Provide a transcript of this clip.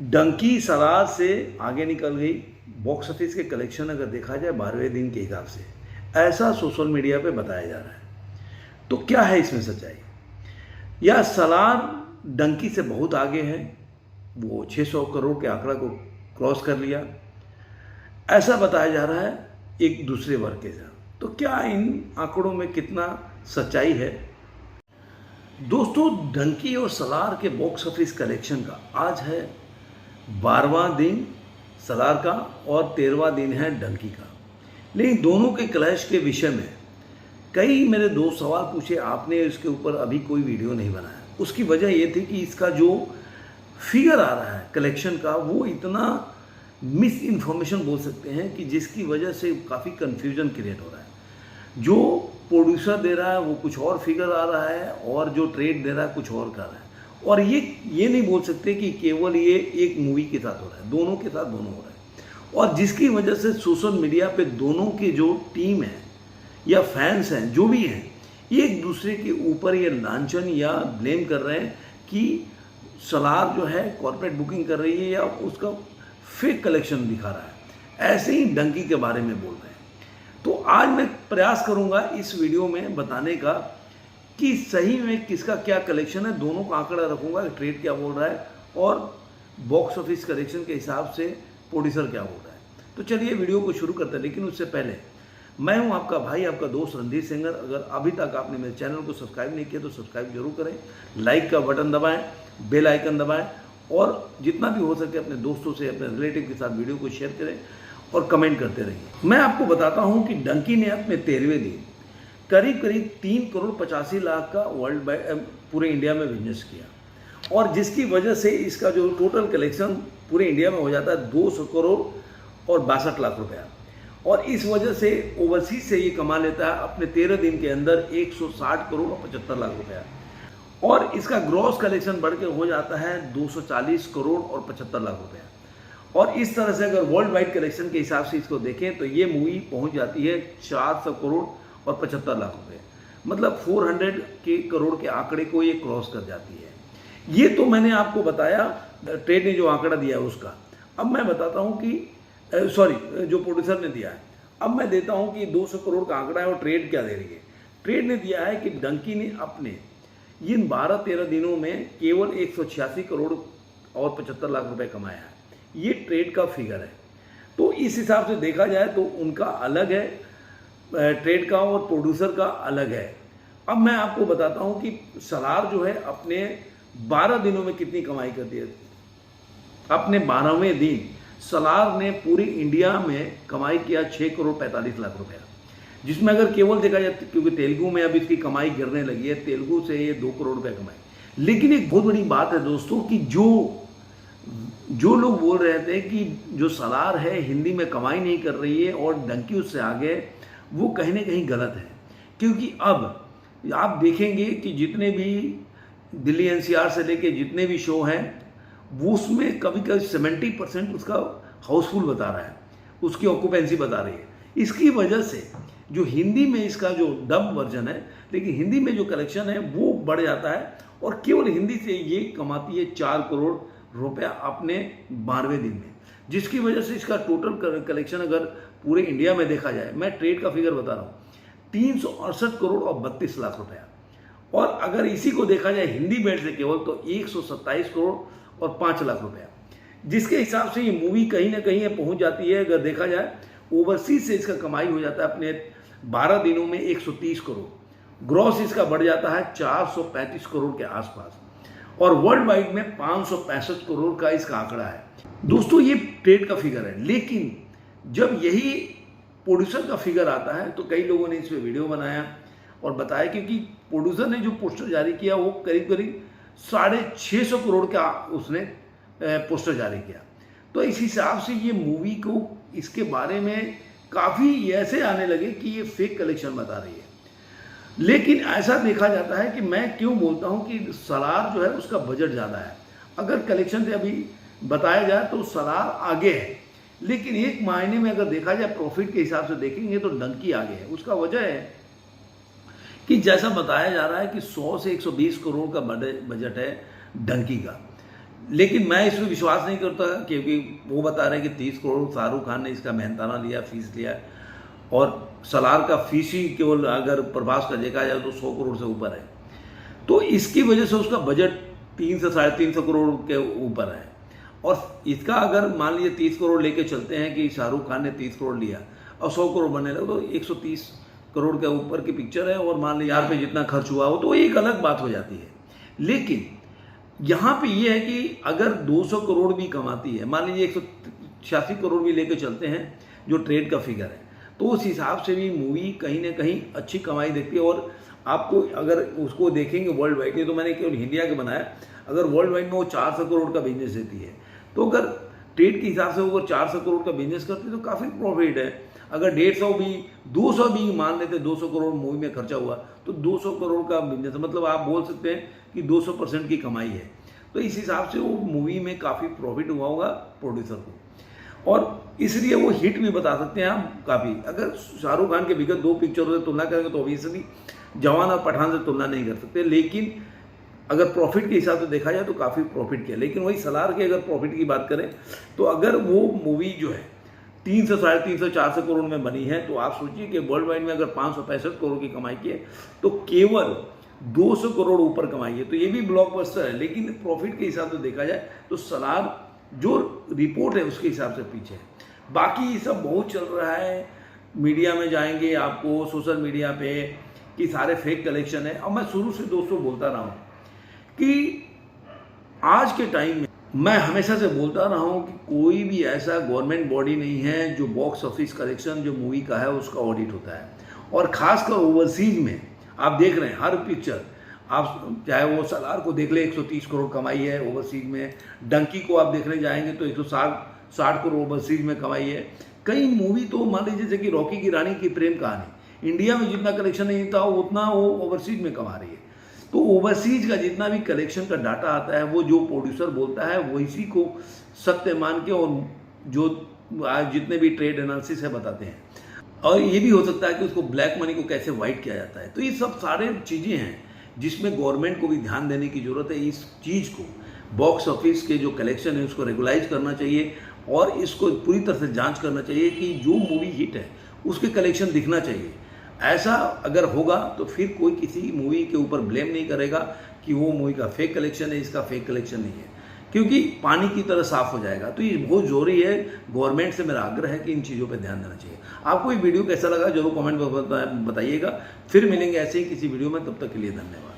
डंकी सलार से आगे निकल गई। बॉक्स ऑफिस के कलेक्शन अगर देखा जाए 12वें दिन के हिसाब से, ऐसा सोशल मीडिया पे बताया जा रहा है। तो क्या है इसमें सच्चाई? या सलार डंकी से बहुत आगे है, वो 600 करोड़ के आंकड़ा को क्रॉस कर लिया, ऐसा बताया जा रहा है एक दूसरे वर्ग के साथ। तो क्या इन आंकड़ों में कितना सच्चाई है? दोस्तों, डंकी और सलार के बॉक्स ऑफिस कलेक्शन का आज है 12वां दिन सलार का और 13वां दिन है डंकी का। लेकिन दोनों के क्लैश के विषय में कई मेरे दोस्त सवाल पूछे, आपने इसके ऊपर अभी कोई वीडियो नहीं बनाया। उसकी वजह ये थी कि इसका जो फिगर आ रहा है कलेक्शन का, वो इतना मिस इन्फॉर्मेशन बोल सकते हैं कि जिसकी वजह से काफ़ी कन्फ्यूजन क्रिएट हो रहा है। जो प्रोड्यूसर दे रहा है वो कुछ और फिगर आ रहा है और जो ट्रेड दे रहा है कुछ और कर रहा है। और ये नहीं बोल सकते कि केवल ये एक मूवी के साथ हो रहा है, दोनों के साथ दोनों हो रहा है। और जिसकी वजह से सोशल मीडिया पे दोनों की जो टीम है या फैंस हैं, जो भी हैं, एक दूसरे के ऊपर ये लांछन या ब्लेम कर रहे हैं कि सलार जो है कॉर्पोरेट बुकिंग कर रही है या उसका फेक कलेक्शन दिखा रहा है। ऐसे ही डंकी के बारे में बोल रहे हैं। तो आज मैं प्रयास करूंगा इस वीडियो में बताने का कि सही में किसका क्या कलेक्शन है। दोनों का आंकड़ा रखूंगा, ट्रेड क्या बोल रहा है और बॉक्स ऑफिस कलेक्शन के हिसाब से प्रोड्यूसर क्या बोल रहा है। तो चलिए वीडियो को शुरू करते हैं। लेकिन उससे पहले मैं हूं आपका भाई, आपका दोस्त रणधीर सेंगर। अगर अभी तक आपने मेरे चैनल को सब्सक्राइब नहीं किया तो सब्सक्राइब जरूर करें, लाइक का बटन दबाएं, बेल आइकन दबाएं और जितना भी हो सके अपने दोस्तों से, अपने रिलेटिव के साथ वीडियो को शेयर करें और कमेंट करते रहिए। मैं आपको बताता हूं कि डंकी ने अपने 13वें दिन करीब 3 करोड़ 85 लाख का वर्ल्ड वाइड पूरे इंडिया में बिजनेस किया। और जिसकी वजह से इसका जो टोटल कलेक्शन पूरे इंडिया में हो जाता है 200 करोड़ और 62 लाख रुपया। और इस वजह से ओवरसीज से ये कमा लेता है अपने 13 दिन के अंदर 160 करोड़ और 75 लाख रुपया। और इसका ग्रॉस कलेक्शन बढ़ के हो जाता है 240 करोड़ और 75 लाख रुपया। और इस तरह से अगर वर्ल्ड वाइड कलेक्शन के हिसाब से इसको देखें तो ये मूवी पहुंच जाती है 400 करोड़ और 75 लाख रुपए, मतलब 400 के करोड़ के आंकड़े को ये क्रॉस कर जाती है। ये तो मैंने आपको बताया ट्रेड ने जो आंकड़ा दिया है उसका। अब मैं बताता हूं कि जो प्रोड्यूसर ने दिया है। अब मैं देता हूं कि 200 करोड़ का आंकड़ा है और ट्रेड क्या दे रही है। ट्रेड ने दिया है कि डंकी ने अपने इन 12-13 दिनों में केवल 186 करोड़ और 75 लाख रुपए कमाया है। ये ट्रेड का फिगर है। तो इस हिसाब से देखा जाए तो उनका अलग है, ट्रेड का और प्रोड्यूसर का अलग है। अब मैं आपको बताता हूं कि सलार जो है अपने 12 दिनों में कितनी कमाई करती है। अपने 12वें दिन सलार ने पूरी इंडिया में कमाई किया 6 करोड़ 45 लाख रुपया, जिसमें अगर केवल देखा जाए, क्योंकि तेलुगु में अब इसकी कमाई गिरने लगी है, तेलुगु से ये 2 करोड़ रुपया कमाई। लेकिन एक बहुत बड़ी बात है दोस्तों कि जो लोग बोल रहे थे कि जो सलार है हिंदी में कमाई नहीं कर रही है और डंकी उससे आगे, वो कहीं ना कहीं गलत है। क्योंकि अब आप देखेंगे कि जितने भी दिल्ली एनसीआर से लेके जितने भी शो हैं, वो उसमें कभी कभी 70% उसका हाउसफुल बता रहा है, उसकी ऑक्यूपेंसी बता रही है। इसकी वजह से जो हिंदी में इसका जो डब वर्जन है, लेकिन हिंदी में जो कलेक्शन है वो बढ़ जाता है और केवल हिंदी से ये कमाती है 4 करोड़ रुपया अपने 12वें दिन में। जिसकी वजह से इसका टोटल कलेक्शन अगर पूरे इंडिया में देखा जाए, मैं ट्रेड का फिगर बता रहा हूँ, 368 करोड़ और 32 लाख रुपया। और अगर इसी को देखा जाए हिंदी बेल्ट से केवल, तो 127 करोड़ और 5 लाख रुपया। जिसके हिसाब से ये मूवी कहीं ना कहीं पहुंच जाती है। अगर देखा जाए ओवरसीज से इसका कमाई हो जाता है अपने 12 दिनों में 130 करोड़, ग्रॉस इसका बढ़ जाता है 435 करोड़ के आसपास, और वर्ल्ड वाइड में 565 करोड़ का इसका आंकड़ा है। दोस्तों, ये ट्रेड का फिगर है। लेकिन जब यही प्रोड्यूसर का फिगर आता है तो कई लोगों ने इस पर वीडियो बनाया और बताया, क्योंकि प्रोड्यूसर ने जो पोस्टर जारी किया वो करीब 650 करोड़ का उसने पोस्टर जारी किया। तो इस हिसाब से ये मूवी को इसके बारे में काफ़ी ऐसे आने लगे कि ये फेक कलेक्शन बता रही है। लेकिन ऐसा देखा जाता है कि मैं क्यों बोलता हूं कि सलार जो है उसका बजट ज़्यादा है। अगर कलेक्शन से अभी बताया जाए तो सलार आगे है, लेकिन एक मायने में अगर देखा जाए प्रॉफिट के हिसाब से देखेंगे तो डंकी आगे है। उसका वजह है कि जैसा बताया जा रहा है कि 100 से 120 करोड़ का बजट है डंकी का। लेकिन मैं इसमें विश्वास नहीं करता, क्योंकि वो बता रहे हैं कि 30 करोड़ शाहरुख खान ने इसका मेहनताना लिया, फीस लिया, और सलार का फीस ही केवल अगर प्रभास का देखा जाए तो 100 करोड़ से ऊपर है। तो इसकी वजह से उसका बजट 3 से 350 करोड़ के ऊपर है। और इसका अगर मान लीजिए 30 करोड़ लेके चलते हैं कि शाहरुख खान ने 30 करोड़ लिया और 100 करोड़ बनने लगे, तो 130 करोड़ के ऊपर की पिक्चर है। और मान लीजिए यहाँ पे जितना खर्च हुआ हो तो एक अलग बात हो जाती है। लेकिन यहाँ पे ये है कि अगर 200 करोड़ भी कमाती है, मान लीजिए 186 करोड़ भी लेके चलते हैं जो ट्रेड का फिगर है, तो उस हिसाब से भी मूवी कहीं ना कहीं अच्छी कमाई देखती है। और आपको अगर उसको देखेंगे वर्ल्ड वाइड, ये तो मैंने केवल इंडिया के बनाया, अगर वर्ल्ड वाइड में वो 400 करोड़ का बिजनेस देती है, तो अगर ट्रेड के हिसाब से वो 400 करोड़ का बिजनेस करती है तो काफ़ी प्रॉफिट है। अगर 150 भी 200 भी मान लेते, 200 करोड़ मूवी में खर्चा हुआ, तो 200 करोड़ का बिजनेस, मतलब आप बोल सकते हैं कि 200% की कमाई है। तो इस हिसाब से वो मूवी में काफ़ी प्रॉफिट हुआ होगा प्रोड्यूसर को, और इसलिए वो हिट भी बता सकते हैं हम काफ़ी। अगर शाहरुख खान के विगत 2 पिक्चरों से तुलना करेंगे तो ऑब्वियसली जवान और पठान से तुलना नहीं कर सकते, लेकिन अगर प्रॉफिट के हिसाब से देखा जाए तो काफ़ी प्रॉफिट किया। लेकिन वही सलार के अगर प्रॉफिट की बात करें तो अगर वो मूवी जो है 3 से 350 400 करोड़ में बनी है, तो आप सोचिए कि वर्ल्ड वाइड में अगर 565 करोड़ की कमाई की है तो केवल 200 करोड़ ऊपर कमाई है, तो ये भी ब्लॉकबस्टर है। लेकिन प्रॉफिट के हिसाब से देखा जाए तो सलार जो रिपोर्ट है उसके हिसाब से पीछे है। बाकी ये सब बहुत चल रहा है, मीडिया में जाएंगे आपको सोशल मीडिया पे कि सारे फेक कलेक्शन है। अब मैं शुरू से दोस्तों बोलता रहा हूँ कि आज के टाइम में मैं हमेशा से बोलता रहा हूँ कि कोई भी ऐसा गवर्नमेंट बॉडी नहीं है जो बॉक्स ऑफिस कलेक्शन जो मूवी का है उसका ऑडिट होता है। और खासकर ओवरसीज में आप देख रहे हैं हर पिक्चर, आप चाहे वो सलार को देख ले 130 करोड़ कमाई है ओवरसीज में, डंकी को आप देखने जाएंगे तो 160 करोड़ ओवरसीज में कमाई है। कई मूवी तो मान लीजिए जैसे कि रॉकी की रानी की प्रेम कहानी, इंडिया में जितना कलेक्शन नहीं था उतना वो ओवरसीज में कमा रही है। तो ओवरसीज का जितना भी कलेक्शन का डाटा आता है वो जो प्रोड्यूसर बोलता है वो इसी को सत्य मान के और जो जितने भी ट्रेड एनालिसिस है बताते हैं। और ये भी हो सकता है कि उसको ब्लैक मनी को कैसे वाइट किया जाता है। तो ये सब सारे चीज़ें हैं जिसमें गवर्नमेंट को भी ध्यान देने की ज़रूरत है। इस चीज़ को बॉक्स ऑफिस के जो कलेक्शन है उसको रेगुलाइज करना चाहिए और इसको पूरी तरह से जांच करना चाहिए कि जो मूवी हिट है उसके कलेक्शन दिखना चाहिए। ऐसा अगर होगा तो फिर कोई किसी मूवी के ऊपर ब्लेम नहीं करेगा कि वो मूवी का फेक कलेक्शन है, इसका फेक कलेक्शन नहीं है, क्योंकि पानी की तरह साफ हो जाएगा। तो ये बहुत जरूरी है। गवर्नमेंट से मेरा आग्रह है कि इन चीज़ों पे ध्यान देना चाहिए। आपको ये वीडियो कैसा लगा जरूर कमेंट में बताइएगा। फिर मिलेंगे ऐसे ही किसी वीडियो में, तब तक के लिए धन्यवाद।